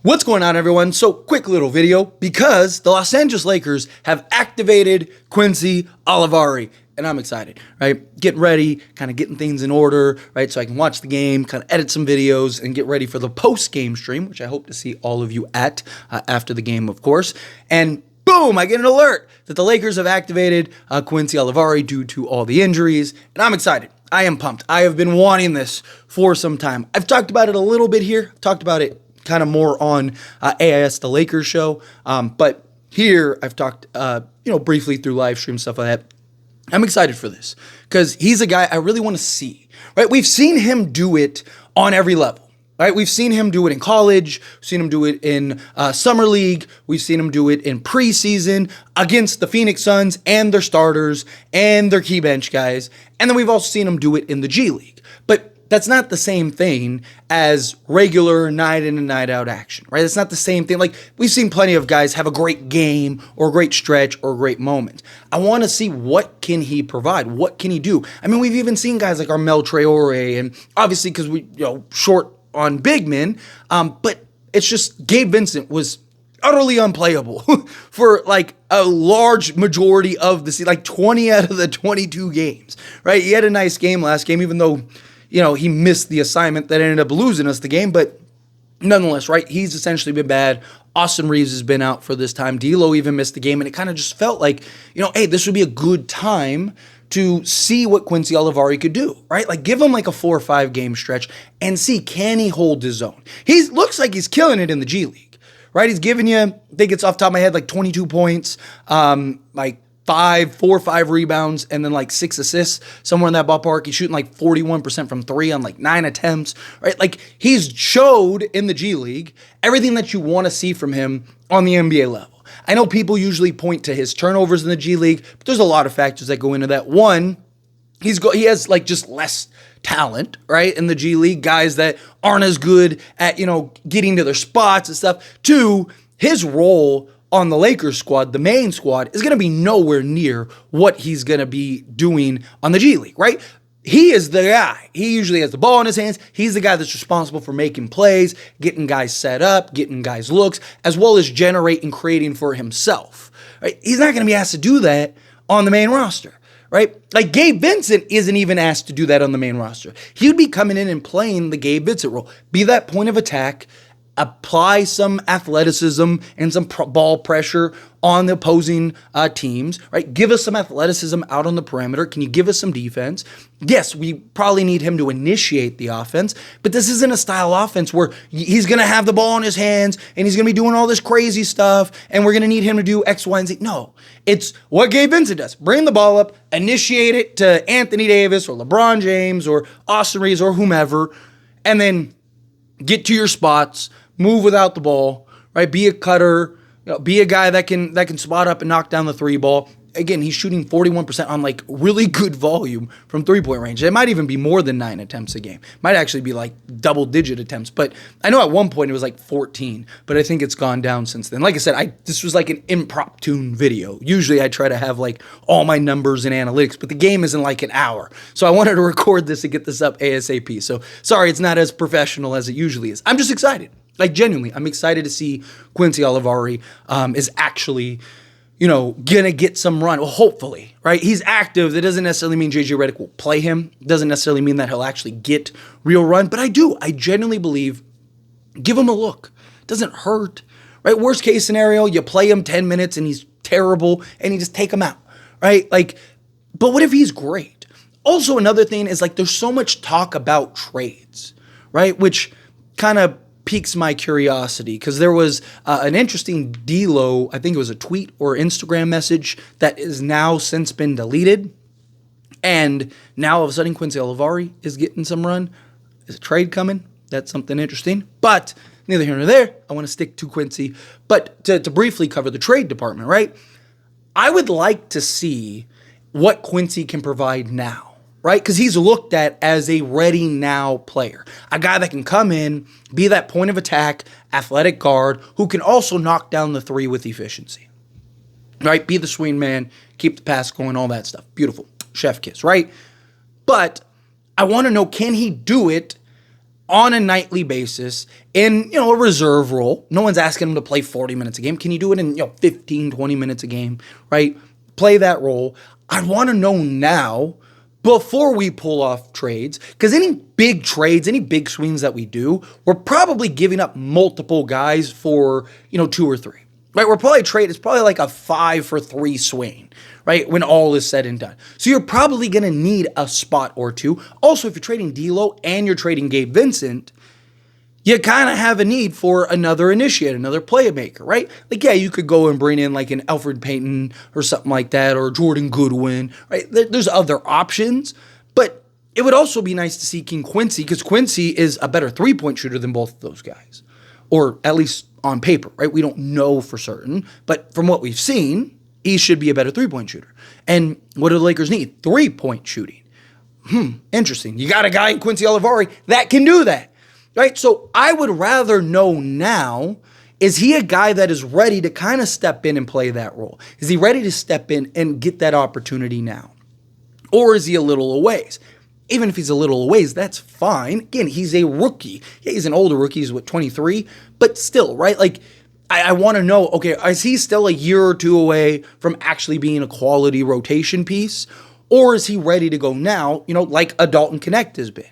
What's going on, everyone? So, quick little video because the Los Angeles Lakers have activated Quincy Olivari, and I'm excited, right? Getting ready, kind of getting things in order, right? So I can watch the game, kind of edit some videos, and get ready for the post-game stream, which I hope to see all of you at after the game, of course. And boom, I get an alert that the Lakers have activated Quincy Olivari due to all the injuries, and I'm excited. I am pumped. I have been wanting this for some time. I've talked about it a little bit here. I've talked about it kind of more on AIS, the Lakers show. But here I've talked, briefly through live stream, stuff like that. I'm excited for this because he's a guy I really want to see, right? We've seen him do it on every level, right? We've seen him do it in college. We've seen him do it in summer league. We've seen him do it in preseason against the Phoenix Suns and their starters and their key bench guys. And then we've also seen him do it in the G League. But that's not the same thing as regular night in and night out action, right? It's not the same thing. Like, we've seen plenty of guys have a great game or a great stretch or a great moment. I want to see what can he provide? What can he do? I mean, we've even seen guys like Armel Traore, and obviously because we, short on big men, but it's just Gabe Vincent was utterly unplayable for like a large majority of the season, like 20 out of the 22 games, right? He had a nice game last game, even though he missed the assignment that ended up losing us the game, but nonetheless, right, he's essentially been bad. Austin Reeves has been out for this time. D'Lo even missed the game, and it kind of just felt like, hey, this would be a good time to see what Quincy Olivari could do, right? Like, give him like a 4 or 5 game stretch and see, can he hold his own? He looks like he's killing it in the G League, right? He's giving you, I think it's off the top of my head, like 22 points, like 4 or 5 rebounds, and then like 6 assists, somewhere in that ballpark. He's shooting like 41% from 3 on like 9 attempts, right? Like, he's showed in the G League everything that you want to see from him on the NBA level. I know people usually point to his turnovers in the G League, but there's a lot of factors that go into that. One, he has like just less talent, right, in the G League, guys that aren't as good at, getting to their spots and stuff. 2, his role on the Lakers squad, the main squad, is going to be nowhere near what he's going to be doing on the G League, right? He is the guy. He usually has the ball in his hands. He's the guy that's responsible for making plays, getting guys set up, getting guys looks, as well as generating, creating for himself, right? He's not going to be asked to do that on the main roster, right? Like, Gabe Vincent isn't even asked to do that on the main roster. He would be coming in and playing the Gabe Vincent role, be that point of attack, apply some athleticism and some ball pressure on the opposing teams, right? Give us some athleticism out on the perimeter. Can you give us some defense? Yes, we probably need him to initiate the offense, but this isn't a style offense where he's going to have the ball in his hands and he's going to be doing all this crazy stuff and we're going to need him to do X, Y, and Z. No, it's what Gabe Vincent does. Bring the ball up, initiate it to Anthony Davis or LeBron James or Austin Reeves or whomever, and then get to your spots, move without the ball, right? Be a cutter, be a guy that can spot up and knock down the 3 ball. Again, he's shooting 41% on like really good volume from 3-point range. It might even be more than 9 attempts a game. Might actually be like double-digit attempts. But I know at one point it was like 14, but I think it's gone down since then. Like I said, this was like an impromptu video. Usually I try to have like all my numbers and analytics, but the game is in like an hour. So I wanted to record this and get this up ASAP. So sorry, it's not as professional as it usually is. I'm just excited. Like, genuinely, I'm excited to see Quincy Olivari is actually, gonna get some run. Well, hopefully, right? He's active. That doesn't necessarily mean JJ Redick will play him. Doesn't necessarily mean that he'll actually get real run. But I genuinely believe, give him a look. Doesn't hurt, right? Worst case scenario, you play him 10 minutes and he's terrible and you just take him out, right? Like, but what if he's great? Also, another thing is, like, there's so much talk about trades, right? Which kind of piques my curiosity because there was an interesting D'Lo, I think it was a tweet or Instagram message that is now since been deleted, and now all of a sudden Quincy Olivari is getting some run. Is a trade coming? That's something interesting, but neither here nor there. I want to stick to Quincy, but to briefly cover the trade department, right? I would like to see what Quincy can provide now, right? Because he's looked at as a ready now player, a guy that can come in, be that point of attack, athletic guard, who can also knock down the 3 with efficiency, right? Be the swing man, keep the pass going, all that stuff. Beautiful. Chef kiss, right? But I want to know, can he do it on a nightly basis in, a reserve role. No one's asking him to play 40 minutes a game. Can you do it in, 15, 20 minutes a game, right? Play that role. I want to know now before we pull off trades, because any big trades, any big swings that we do, we're probably giving up multiple guys for, 2 or 3. Right, it's probably like a 5-for-3 swing, right, when all is said and done. So you're probably going to need a spot or two. Also, if you're trading D'Lo and you're trading Gabe Vincent, you kind of have a need for another initiator, another playmaker, right? Like, yeah, you could go and bring in like an Elfrid Payton or something like that, or Jordan Goodwin, right? There's other options, but it would also be nice to see King Quincy, because Quincy is a better three-point shooter than both of those guys, or at least on paper, right? We don't know for certain, but from what we've seen, he should be a better three-point shooter. And what do the Lakers need? Three-point shooting. Interesting. You got a guy in Quincy Olivari that can do that, right? So I would rather know now, is he a guy that is ready to kind of step in and play that role? Is he ready to step in and get that opportunity now? Or is he a little a ways? Even if he's a little a ways, that's fine. Again, he's a rookie. Yeah, he's an older rookie. He's, 23? But still, right? Like, I want to know, okay, is he still a year or two away from actually being a quality rotation piece? Or is he ready to go now, like a Dalton Connect has been,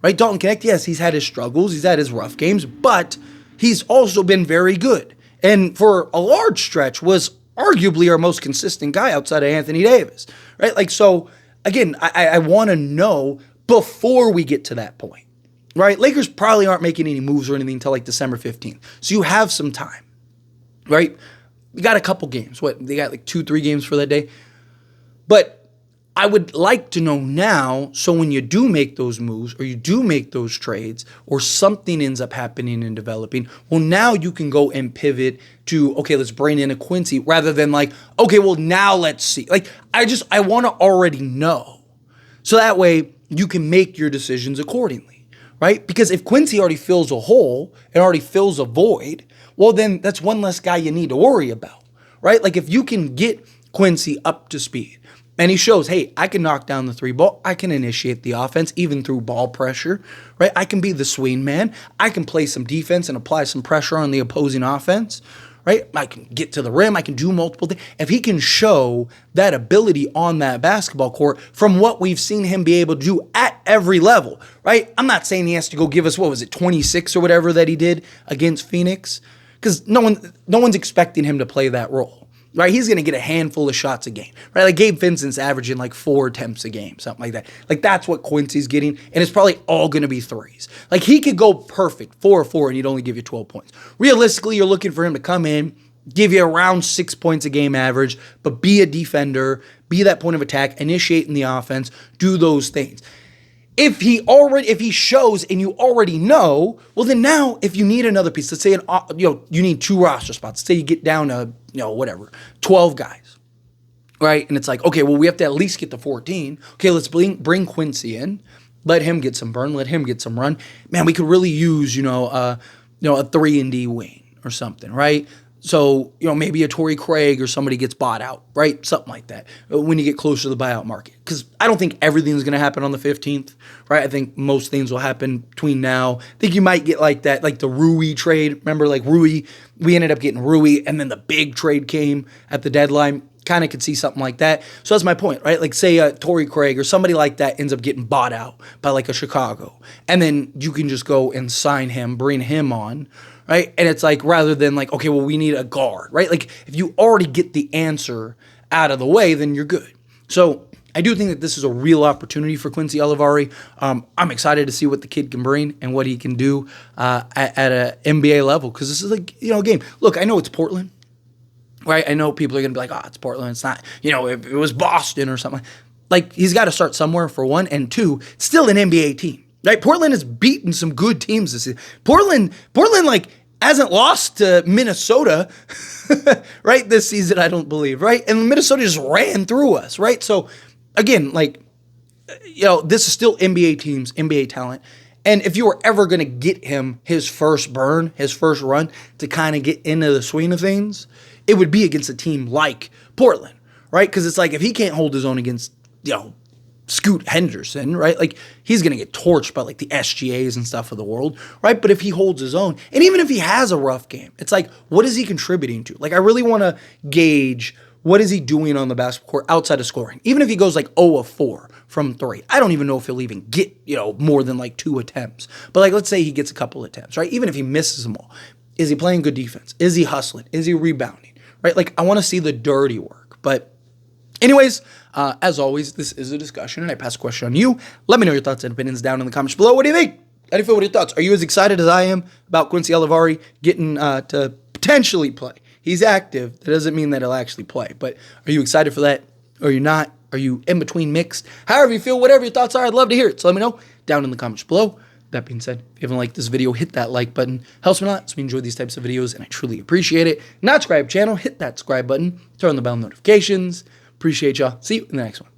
right? Dalton Connect, yes, he's had his struggles. He's had his rough games, but he's also been very good. And for a large stretch was arguably our most consistent guy outside of Anthony Davis, right? Like, so again, I want to know before we get to that point, right? Lakers probably aren't making any moves or anything until like December 15th. So you have some time, right? We got a couple games. They got like 2-3 games for that day. But I would like to know now, so when you do make those moves or you do make those trades or something ends up happening and developing, well, now you can go and pivot to, okay, let's bring in a Quincy, rather than like, okay, well, now let's see. Like, I want to already know. So that way you can make your decisions accordingly, right? Because if Quincy already fills a hole and already fills a void, well, then that's one less guy you need to worry about, right? Like, if you can get Quincy up to speed, and he shows, hey, I can knock down the 3 ball. I can initiate the offense, even through ball pressure, right? I can be the swing man. I can play some defense and apply some pressure on the opposing offense, right? I can get to the rim. I can do multiple things. If he can show that ability on that basketball court from what we've seen him be able to do at every level, right? I'm not saying he has to go give us, 26 or whatever that he did against Phoenix, because no one's expecting him to play that role. Right, he's going to get a handful of shots a game, right? Like Gabe Vincent's averaging like 4 attempts a game, something like that. Like that's what Quincy's getting, and it's probably all going to be threes. Like he could go perfect 4-4, and he'd only give you 12 points. Realistically, you're looking for him to come in, give you around 6 points a game average, but be a defender, be that point of attack, initiate in the offense, do those things. If he shows and you already know, well then now if you need another piece, let's say you need 2 roster spots. Let's say you get down to 12 guys, right? And it's like, okay, well we have to at least get to 14. Okay, let's bring Quincy in, let him get some burn, let him get some run. Man, we could really use a 3-and-D wing or something, right? So, maybe a Torrey Craig or somebody gets bought out, right? Something like that when you get closer to the buyout market. Because I don't think everything's going to happen on the 15th, right? I think most things will happen between now. I think you might get like that, like the Rui trade. Remember, like Rui, we ended up getting Rui, and then the big trade came at the deadline. Kind of could see something like that. So that's my point, right? Like say Torrey Craig or somebody like that ends up getting bought out by like a Chicago. And then you can just go and sign him, bring him on, right? And it's like, rather than like, okay, well, we need a guard, right? Like if you already get the answer out of the way, then you're good. So I do think that this is a real opportunity for Quincy Olivari. I'm excited to see what the kid can bring and what he can do at an NBA level, because this is like, a game. Look, I know it's Portland, right? I know people are going to be like, it's Portland. It's not, if it was Boston or something. Like, he's got to start somewhere, for one, and two, still an NBA team, right? Portland has beaten some good teams this season. Portland, like, hasn't lost to Minnesota, right, this season, I don't believe, right? And Minnesota just ran through us, right? So, again, like, this is still NBA teams, NBA talent. And if you were ever going to get him his first burn, his first run to kind of get into the swing of things, it would be against a team like Portland, right? Because it's like, if he can't hold his own against, Scoot Henderson, right? Like, he's going to get torched by like the SGAs and stuff of the world, right? But if he holds his own, and even if he has a rough game, it's like, what is he contributing to? Like, I really want to gauge what is he doing on the basketball court outside of scoring. Even if he goes like 0 of 4 from 3, I don't even know if he'll even get, more than like 2 attempts. But like, let's say he gets a couple attempts, right? Even if he misses them all, is he playing good defense? Is he hustling? Is he rebounding, right? Like, I want to see the dirty work. But anyways, as always, this is a discussion, and I pass a question on you. Let me know your thoughts and opinions down in the comments below. What do you think? How do you feel? What are your thoughts? Are you as excited as I am about Quincy Olivari getting to potentially play? He's active. That doesn't mean that he'll actually play. But are you excited for that? Or are you not? Are you in between mixed? However you feel, whatever your thoughts are, I'd love to hear it. So let me know down in the comments below. That being said, if you haven't liked this video, hit that like button. Helps me a lot. So we enjoy these types of videos, and I truly appreciate it. Not subscribe channel, hit that subscribe button. Turn on the bell notifications. Appreciate y'all. See you in the next one.